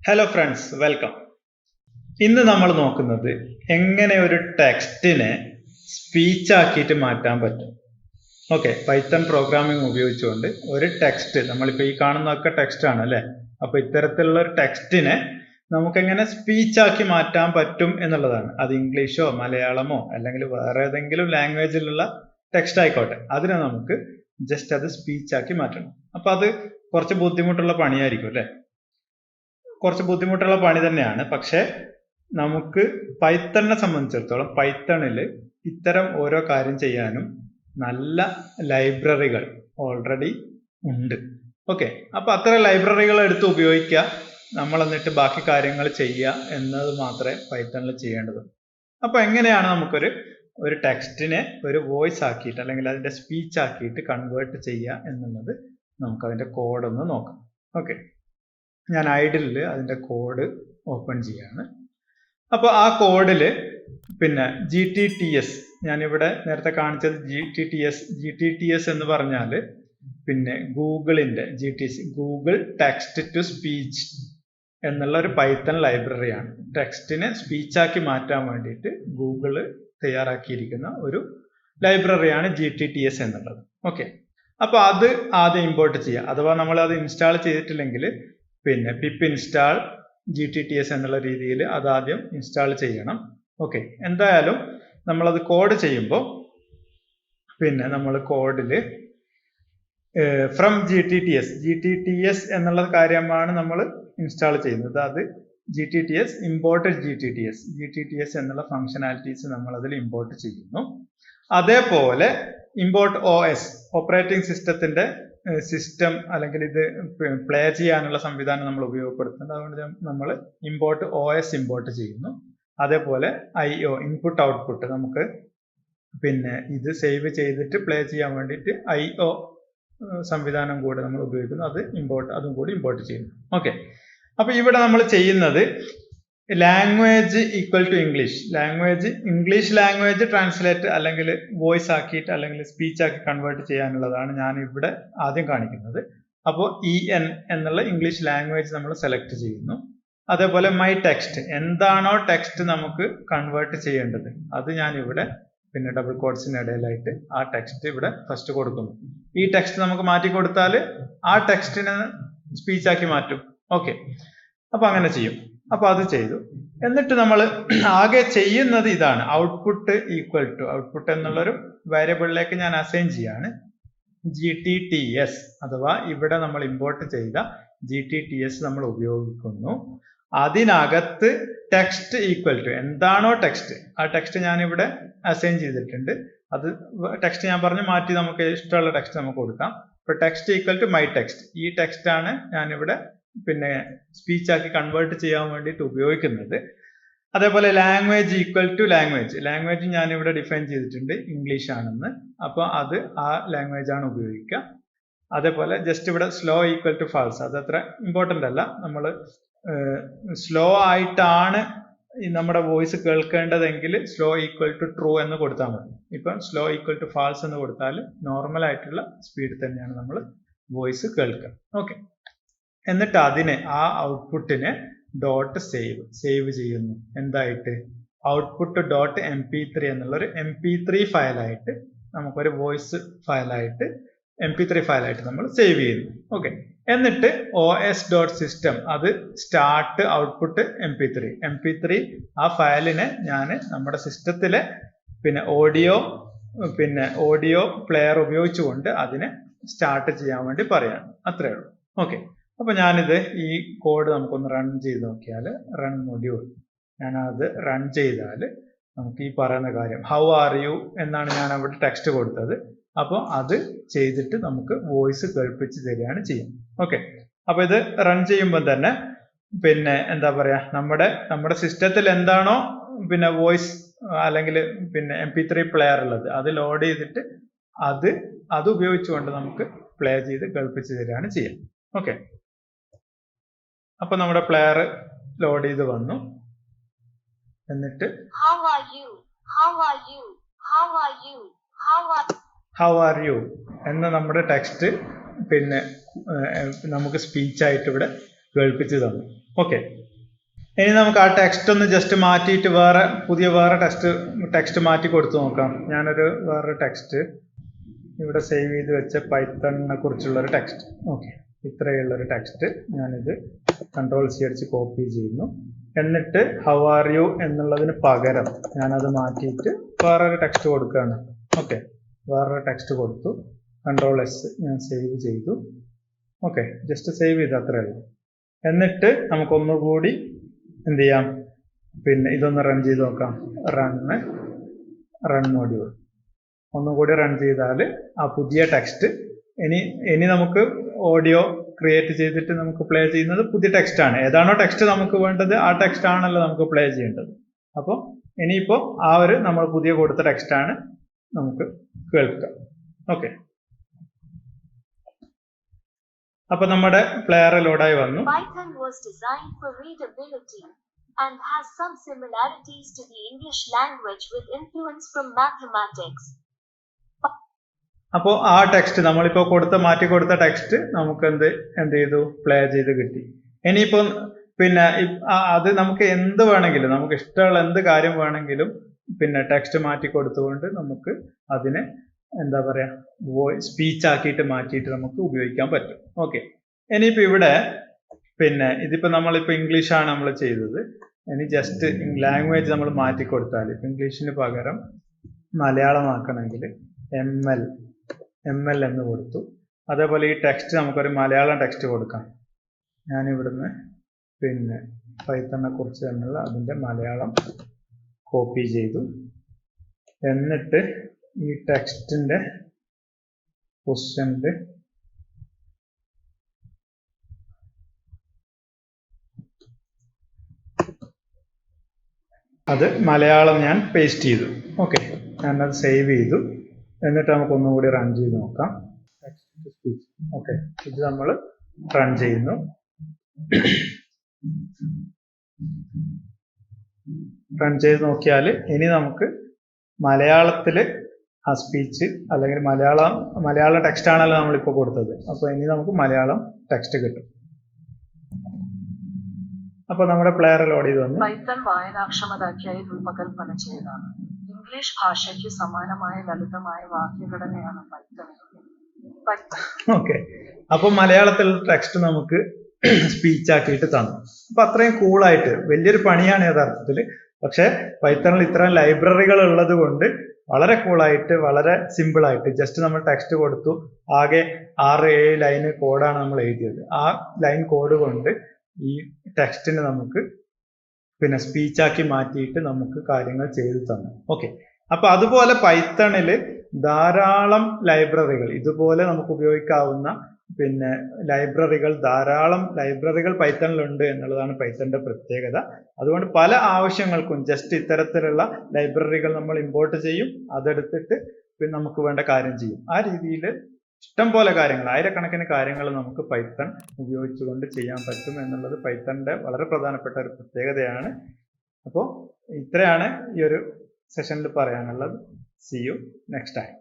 Hello friends, welcome. ഇന്ന് നമ്മൾ നോക്കുന്നത് എങ്ങനെ ഒരു ടെക്സ്റ്റിനെ സ്പീച്ച് ആക്കിയിട്ട് മാറ്റാൻ പറ്റും. ഓക്കെ, പൈത്തൺ പ്രോഗ്രാമിംഗ് ഉപയോഗിച്ചുകൊണ്ട് ഒരു ടെക്സ്റ്റ്, നമ്മളിപ്പോൾ ഈ കാണുന്നതൊക്കെ ടെക്സ്റ്റ് ആണ് അല്ലേ. അപ്പോൾ ഇത്തരത്തിലുള്ള ഒരു ടെക്സ്റ്റിനെ നമുക്ക് എങ്ങനെ സ്പീച്ച് ആക്കി മാറ്റാൻ പറ്റും എന്നുള്ളതാണ്. അത് ഇംഗ്ലീഷോ മലയാളമോ അല്ലെങ്കിൽ വേറെ ഏതെങ്കിലും ലാംഗ്വേജിലുള്ള ടെക്സ്റ്റ് ആയിക്കോട്ടെ, അതിനെ നമുക്ക് ജസ്റ്റ് അത് സ്പീച്ച് ആക്കി മാറ്റണം. അപ്പോൾ അത് കുറച്ച് ബുദ്ധിമുട്ടുള്ള പണിയായിരിക്കും അല്ലേ. കുറച്ച് ബുദ്ധിമുട്ടുള്ള പണി തന്നെയാണ്. പക്ഷെ നമുക്ക് പൈത്തണിനെ സംബന്ധിച്ചിടത്തോളം പൈത്തണിൽ ഇത്തരം ഓരോ കാര്യം ചെയ്യാനും നല്ല ലൈബ്രറികൾ ഓൾറെഡി ഉണ്ട്. ഓക്കെ, അപ്പൊ അത്തരം ലൈബ്രറികൾ എടുത്ത് ഉപയോഗിക്കുക, നമ്മൾ എന്നിട്ട് ബാക്കി കാര്യങ്ങൾ ചെയ്യുക എന്നത് മാത്രമേ പൈത്തണിൽ ചെയ്യേണ്ടതുള്ളൂ. അപ്പൊ എങ്ങനെയാണ് നമുക്കൊരു ടെക്സ്റ്റിനെ ഒരു വോയിസ് ആക്കിയിട്ട് അല്ലെങ്കിൽ അതിന്റെ സ്പീച്ച് ആക്കിയിട്ട് കൺവേർട്ട് ചെയ്യുക എന്നുള്ളത് നമുക്ക് അതിന്റെ കോഡ് ഒന്ന് നോക്കാം. ഓക്കെ, ഞാൻ ഐഡിലിൽ അതിന്റെ കോഡ് ഓപ്പൺ ചെയ്യാണ്. അപ്പോൾ ആ കോഡിൽ പിന്നെ GTTS, ഞാനിവിടെ നേരത്തെ കാണിച്ചത് GTTS എന്ന് പറഞ്ഞാൽ പിന്നെ ഗൂഗിളിന്റെ ഗൂഗിൾ ടെക്സ്റ്റ് ടു സ്പീച്ച് എന്നുള്ള ഒരു പൈത്തൺ ലൈബ്രറിയാണ്. ടെക്സ്റ്റിനെ സ്പീച്ചാക്കി മാറ്റാൻ വേണ്ടിയിട്ട് ഗൂഗിള് തയ്യാറാക്കിയിരിക്കുന്ന ഒരു ലൈബ്രറിയാണ് GTTS എന്നുള്ളത്. ഓക്കെ, അപ്പൊ അത് ആദ്യം ഇമ്പോർട്ട് ചെയ്യുക. അഥവാ നമ്മൾ അത് ഇൻസ്റ്റാൾ ചെയ്തിട്ടില്ലെങ്കിൽ പിന്നെ പിപ്പ് ഇൻസ്റ്റാൾ GTTS എന്നുള്ള രീതിയിൽ അതാദ്യം ഇൻസ്റ്റാൾ ചെയ്യണം. ഓക്കെ, എന്തായാലും നമ്മളത് കോഡ് ചെയ്യുമ്പോൾ പിന്നെ നമ്മൾ കോഡിൽ ഫ്രം GTTS എന്നുള്ള കാര്യമാണ് നമ്മൾ ഇൻസ്റ്റാൾ ചെയ്യുന്നത്. അത് GTTS ഇമ്പോർട്ട് GTTS എന്നുള്ള ഫങ്ഷനാലിറ്റീസ് നമ്മൾ അതിൽ ഇമ്പോർട്ട് ചെയ്യുന്നു. അതേപോലെ ഇമ്പോർട്ട് OS, ഓപ്പറേറ്റിംഗ് സിസ്റ്റത്തിന്റെ സിസ്റ്റം അല്ലെങ്കിൽ ഇത് പ്ലേ ചെയ്യാനുള്ള സംവിധാനം നമ്മൾ ഉപയോഗപ്പെടുത്തുന്നുണ്ട്. അതുകൊണ്ട് നമ്മൾ ഇമ്പോർട്ട് OS ഇമ്പോർട്ട് ചെയ്യുന്നു. അതേപോലെ IO, ഇൻപുട്ട് ഔട്ട്പുട്ട്, നമുക്ക് പിന്നെ ഇത് സേവ് ചെയ്തിട്ട് പ്ലേ ചെയ്യാൻ വേണ്ടിയിട്ട് IO സംവിധാനം കൂടെ നമ്മൾ ഉപയോഗിക്കുന്നു. അതും കൂടി ഇമ്പോർട്ട് ചെയ്യുന്നു. ഓക്കെ, അപ്പൊ ഇവിടെ നമ്മൾ ചെയ്യുന്നത് language equal to English language translate അല്ലെങ്കിൽ വോയിസ് ആക്കിയിട്ട് അല്ലെങ്കിൽ സ്പീച്ച് ആക്കി കൺവേർട്ട് ചെയ്യാനുള്ളതാണ് ഞാൻ ഇവിടെ ആദ്യം കാണിക്കുന്നത്. അപ്പോൾ EN എന്നുള്ള ഇംഗ്ലീഷ് ലാംഗ്വേജ് നമ്മൾ സെലക്ട് ചെയ്യുന്നു. അതേപോലെ മൈ ടെക്സ്റ്റ്, എന്താണോ ടെക്സ്റ്റ് നമുക്ക് കൺവേർട്ട് ചെയ്യേണ്ടത് അത് ഞാൻ ഇവിടെ പിന്നെ ഡബിൾ കോട്ട്സിന് ഇടയിലായിട്ട് ആ ടെക്സ്റ്റ് ഇവിടെ ഫസ്റ്റ് കൊടുക്കുന്നു. ഈ ടെക്സ്റ്റ് നമുക്ക് മാറ്റി കൊടുത്താൽ ആ ടെക്സ്റ്റിനെ സ്പീച്ച് ആക്കി മാറ്റും. ഓക്കെ, അപ്പൊ അങ്ങനെ ചെയ്യും. അപ്പൊ അത് ചെയ്തു. എന്നിട്ട് നമ്മൾ ആകെ ചെയ്യുന്നത് ഇതാണ്, ഔട്ട്പുട്ട് ഈക്വൽ ടു, ഔട്ട്പുട്ട് എന്നുള്ളൊരു വേരിയബിളിലേക്ക് ഞാൻ അസൈൻ ചെയ്യാണ് GTTS, അഥവാ ഇവിടെ നമ്മൾ ഇമ്പോർട്ട് ചെയ്ത GTTS നമ്മൾ ഉപയോഗിക്കുന്നു. അതിനകത്ത് ടെക്സ്റ്റ് ഈക്വൽ ടു, എന്താണോ ടെക്സ്റ്റ് ആ ടെക്സ്റ്റ് ഞാൻ ഇവിടെ അസൈൻ ചെയ്തിട്ടുണ്ട്. അത് ടെക്സ്റ്റ് ഞാൻ പറഞ്ഞു മാറ്റി നമുക്ക് ഇഷ്ടമുള്ള ടെക്സ്റ്റ് നമുക്ക് കൊടുക്കാം. ഇപ്പൊ text equal to my text, ഈ ടെക്സ്റ്റ് ആണ് ഞാനിവിടെ പിന്നെ സ്പീച്ച് ആക്കി കൺവേർട്ട് ചെയ്യാൻ വേണ്ടിയിട്ട് ഉപയോഗിക്കുന്നത്. അതേപോലെ ലാംഗ്വേജ് ഈക്വൽ ടു ലാംഗ്വേജ് ഞാൻ ഇവിടെ ഡിഫൈൻ ചെയ്തിട്ടുണ്ട് ഇംഗ്ലീഷ് ആണെന്ന്. അപ്പോൾ അത് ആ ലാംഗ്വേജ് ആണ് ഉപയോഗിക്കുക. അതേപോലെ ജസ്റ്റ് ഇവിടെ സ്ലോ ഈക്വൽ ടു ഫാൾസ്, അത് അത്ര ഇമ്പോർട്ടൻ്റ് അല്ല. നമ്മൾ സ്ലോ ആയിട്ടാണ് നമ്മുടെ വോയിസ് കേൾക്കേണ്ടതെങ്കിൽ സ്ലോ ഈക്വൽ ടു ട്രൂ എന്ന് കൊടുത്താൽ മതി. ഇപ്പം സ്ലോ ഈക്വൽ ടു ഫാൾസ് എന്ന് കൊടുത്താൽ നോർമൽ ആയിട്ടുള്ള സ്പീഡ് തന്നെയാണ് നമ്മൾ വോയിസ് കേൾക്കുക. ഓക്കെ, എന്നിട്ട് അതിനെ ആ ഔട്ട്പുട്ടിനെ ഡോട്ട് സേവ് ചെയ്യുന്നു. എന്തായിട്ട് ഔട്ട്പുട്ട് ഡോട്ട് MP3 എന്നുള്ളൊരു MP3 ഫയലായിട്ട്, നമുക്കൊരു വോയിസ് ഫയലായിട്ട് MP3 ഫയലായിട്ട് നമ്മൾ സേവ് ചെയ്യുന്നു. ഓക്കെ, എന്നിട്ട് OS.system, അത് സ്റ്റാർട്ട് ഔട്ട്പുട്ട് MP3 ആ ഫയലിനെ ഞാൻ നമ്മുടെ സിസ്റ്റത്തിലെ പിന്നെ ഓഡിയോ പ്ലെയർ ഉപയോഗിച്ചുകൊണ്ട് അതിനെ സ്റ്റാർട്ട് ചെയ്യാൻ വേണ്ടി പറയാണ്. അത്രേ ഉള്ളൂ. ഓക്കെ, അപ്പൊ ഞാനിത് ഈ കോഡ് നമുക്കൊന്ന് റൺ ചെയ്ത് നോക്കിയാൽ, റൺ മൊഡ്യൂൾ, ഞാനത് റൺ ചെയ്താൽ നമുക്ക് ഈ പറയുന്ന കാര്യം ഹൗ ആർ യു എന്നാണ് ഞാൻ അവിടെ ടെക്സ്റ്റ് കൊടുത്തത്. അപ്പോൾ അത് ചെയ്തിട്ട് നമുക്ക് വോയിസ് കേൾപ്പിച്ച് തരികയാണ് ചെയ്യുന്നത്. ഓക്കെ, അപ്പൊ ഇത് റൺ ചെയ്യുമ്പോൾ തന്നെ പിന്നെ എന്താ പറയാ, നമ്മുടെ സിസ്റ്റത്തിൽ എന്താണോ പിന്നെ വോയിസ് അല്ലെങ്കിൽ പിന്നെ MP3 പ്ലെയർ ഉള്ളത് അത് ലോഡ് ചെയ്തിട്ട് അത് ഉപയോഗിച്ചുകൊണ്ട് നമുക്ക് പ്ലേ ചെയ്ത് കേൾപ്പിച്ച് തരികയാണ് ചെയ്യുന്നത്. ഓക്കെ, അപ്പൊ നമ്മുടെ പ്ലെയർ ലോഡ് ചെയ്ത് വന്നു. എന്നിട്ട് ഹൗ ആർ യു എന്ന നമ്മുടെ ടെക്സ്റ്റ് പിന്നെ നമുക്ക് സ്പീച്ച് ആയിട്ട് ഇവിടെ കേൾപ്പിച്ച് തന്നു. ഓക്കെ, ഇനി നമുക്ക് ആ ടെക്സ്റ്റ് ഒന്ന് ജസ്റ്റ് മാറ്റിയിട്ട് വേറെ ടെക്സ്റ്റ് മാറ്റി കൊടുത്തു നോക്കാം. ഞാനൊരു വേറൊരു ടെക്സ്റ്റ് ഇവിടെ സേവ് ചെയ്ത് വെച്ച പൈത്തണിനെ കുറിച്ചുള്ളൊരു ടെക്സ്റ്റ്. ഓക്കെ, ഇത്രയുള്ളൊരു ടെക്സ്റ്റ് ഞാനിത് Ctrl+C അടിച്ച് കോപ്പി ചെയ്യുന്നു. എന്നിട്ട് ഹൗ ആർ യു എന്നുള്ളതിന് പകരം ഞാനത് മാറ്റിയിട്ട് വേറൊരു ടെക്സ്റ്റ് കൊടുക്കുകയാണ്. ഓക്കെ, വേറൊരു ടെക്സ്റ്റ് കൊടുത്തു. Ctrl+S ഞാൻ സേവ് ചെയ്തു. ഓക്കെ, ജസ്റ്റ് സേവ് ചെയ്ത് അത്രേ ഉള്ളൂ. എന്നിട്ട് നമുക്കൊന്നുകൂടി എന്ത് ചെയ്യാം, പിന്നെ ഇതൊന്ന് റൺ ചെയ്ത് നോക്കാം. റൺ മൊഡ്യൂൾ ഒന്നുകൂടി റൺ ചെയ്താൽ ആ പുതിയ ടെക്സ്റ്റ് ഇനി നമുക്ക് ഓഡിയോ ക്രിയേറ്റ് ചെയ്തിട്ട് നമുക്ക് പ്ലേ ചെയ്യുന്നത് പുതിയ ടെക്സ്റ്റ് ആണ്. ഏതാണോ ടെക്സ്റ്റ് നമുക്ക് വേണ്ടത് ആ ടെക്സ്റ്റ് ആണല്ലോ നമുക്ക് പ്ലേ ചെയ്യേണ്ടത്. അപ്പോൾ ഇനിയിപ്പോൾ നമ്മൾ പുതിയ കൊടുത്ത ടെക്സ്റ്റ് ആണ് നമുക്ക് കേൾക്കുക. ഓക്കെ, അപ്പൊ നമ്മുടെ പ്ലെയർ ലോഡായി വന്നു. Python was designed for readability and has some similarities to the English language with influence from mathematics. അപ്പോൾ ആ ടെക്സ്റ്റ് നമ്മളിപ്പോൾ മാറ്റി കൊടുത്ത ടെക്സ്റ്റ് നമുക്ക് എന്ത് ചെയ്തു, പ്ലേ ചെയ്ത് കിട്ടി. ഇനിയിപ്പോൾ പിന്നെ അത് നമുക്ക് എന്ത് വേണമെങ്കിലും, നമുക്ക് ഇഷ്ടമുള്ള എന്ത് കാര്യം വേണമെങ്കിലും പിന്നെ ടെക്സ്റ്റ് മാറ്റി കൊടുത്തുകൊണ്ട് നമുക്ക് അതിനെ എന്താ പറയാ സ്പീച്ച് ആക്കിയിട്ട് മാറ്റിയിട്ട് നമുക്ക് ഉപയോഗിക്കാൻ പറ്റും. ഓക്കെ, ഇനിയിപ്പോൾ ഇവിടെ പിന്നെ ഇതിപ്പോൾ നമ്മളിപ്പോൾ ഇംഗ്ലീഷാണ് നമ്മൾ ചെയ്തത്. ഇനി ജസ്റ്റ് ലാംഗ്വേജ് നമ്മൾ മാറ്റി കൊടുത്താൽ ഇപ്പം ഇംഗ്ലീഷിന് പകരം മലയാളമാക്കണമെങ്കിൽ ML എന്ന് കൊടുത്തു. അതേപോലെ ഈ ടെക്സ്റ്റ് നമുക്കൊരു മലയാളം ടെക്സ്റ്റ് കൊടുക്കാം. ഞാനിവിടുന്ന് പിന്നെ പൈത്തണിനെ കുറിച്ച് എന്നുള്ള അതിൻ്റെ മലയാളം കോപ്പി ചെയ്തു. എന്നിട്ട് ഈ ടെക്സ്റ്റിൻ്റെ പൊസിഷനിൽ അത് മലയാളം ഞാൻ പേസ്റ്റ് ചെയ്തു. ഓക്കെ, ഞാനത് സേവ് ചെയ്തു. എന്നിട്ട് നമുക്ക് ഒന്നുകൂടി റൺ ചെയ്ത് നോക്കാം. Text to speech. ഓക്കെ, ഇത് നമ്മൾ റൺ ചെയ്യുന്നു. റൺ ചെയ്ത് നോക്കിയാൽ ഇനി നമുക്ക് മലയാളത്തിൽ ആ സ്പീച്ച് അല്ലെങ്കിൽ മലയാള ടെക്സ്റ്റ് ആണല്ലോ നമ്മളിപ്പോൾ കൊടുത്തത്. അപ്പോൾ ഇനി നമുക്ക് മലയാളം ടെക്സ്റ്റ് കിട്ടും. അപ്പോൾ നമ്മുടെ പ്ലെയർ ലോഡ് ചെയ്ത് വന്നു. പൈത്തൺ വായനാക്ഷമതയ്ക്കായി രൂപകൽപ്പന ചെയ്തതാണ്. ഇംഗ്ലീഷ് ഭാഷയ്ക്ക് സമാനമായ ലളിതമായ വാക്യഘടനയാണ് പൈത്തണിൽ. ഓക്കെ, അപ്പോൾ മലയാളത്തിലുള്ള ടെക്സ്റ്റ് നമുക്ക് സ്പീച്ച് ആക്കിയിട്ട് തന്നു. അപ്പൊ അത്രയും കൂളായിട്ട് വലിയൊരു പണിയാണ് യഥാർത്ഥത്തിൽ. പക്ഷെ പൈത്തണിൽ ഇത്രയും ലൈബ്രറികൾ ഉള്ളത് കൊണ്ട് വളരെ കൂളായിട്ട് വളരെ സിമ്പിൾ ആയിട്ട് ജസ്റ്റ് നമ്മൾ ടെക്സ്റ്റ് കൊടുത്തു. ആകെ 6-7 ലൈൻ കോഡാണ് നമ്മൾ എഴുതിയത്. ആ ലൈൻ കോഡ് കൊണ്ട് ഈ ടെക്സ്റ്റിന് നമുക്ക് പിന്നെ സ്പീച്ചാക്കി മാറ്റിയിട്ട് നമുക്ക് കാര്യങ്ങൾ ചെയ്തു തന്നു. ഓക്കെ, അപ്പൊ അതുപോലെ പൈത്തണിൽ ധാരാളം ലൈബ്രറികൾ ഇതുപോലെ നമുക്ക് ഉപയോഗിക്കാവുന്ന പിന്നെ ധാരാളം ലൈബ്രറികൾ പൈത്തണിലുണ്ട് എന്നുള്ളതാണ് പൈത്തണിന്റെ പ്രത്യേകത. അതുകൊണ്ട് പല ആവശ്യങ്ങൾക്കും ജസ്റ്റ് ഇത്തരത്തിലുള്ള ലൈബ്രറികൾ നമ്മൾ ഇമ്പോർട്ട് ചെയ്യും. അതെടുത്തിട്ട് പിന്നെ നമുക്ക് വേണ്ട കാര്യം ചെയ്യും. ആ രീതിയിൽ ഇഷ്ടം പോലെ കാര്യങ്ങൾ, ആയിരക്കണക്കിന് കാര്യങ്ങൾ നമുക്ക് പൈത്തൺ ഉപയോഗിച്ചുകൊണ്ട് ചെയ്യാൻ പറ്റും എന്നുള്ളത് പൈത്തണിന്റെ വളരെ പ്രധാനപ്പെട്ട ഒരു പ്രത്യേകതയാണ്. അപ്പോൾ ഇത്രയാണ് ഈ ഒരു സെഷനിൽ പറയാനുള്ളത്. See you next time.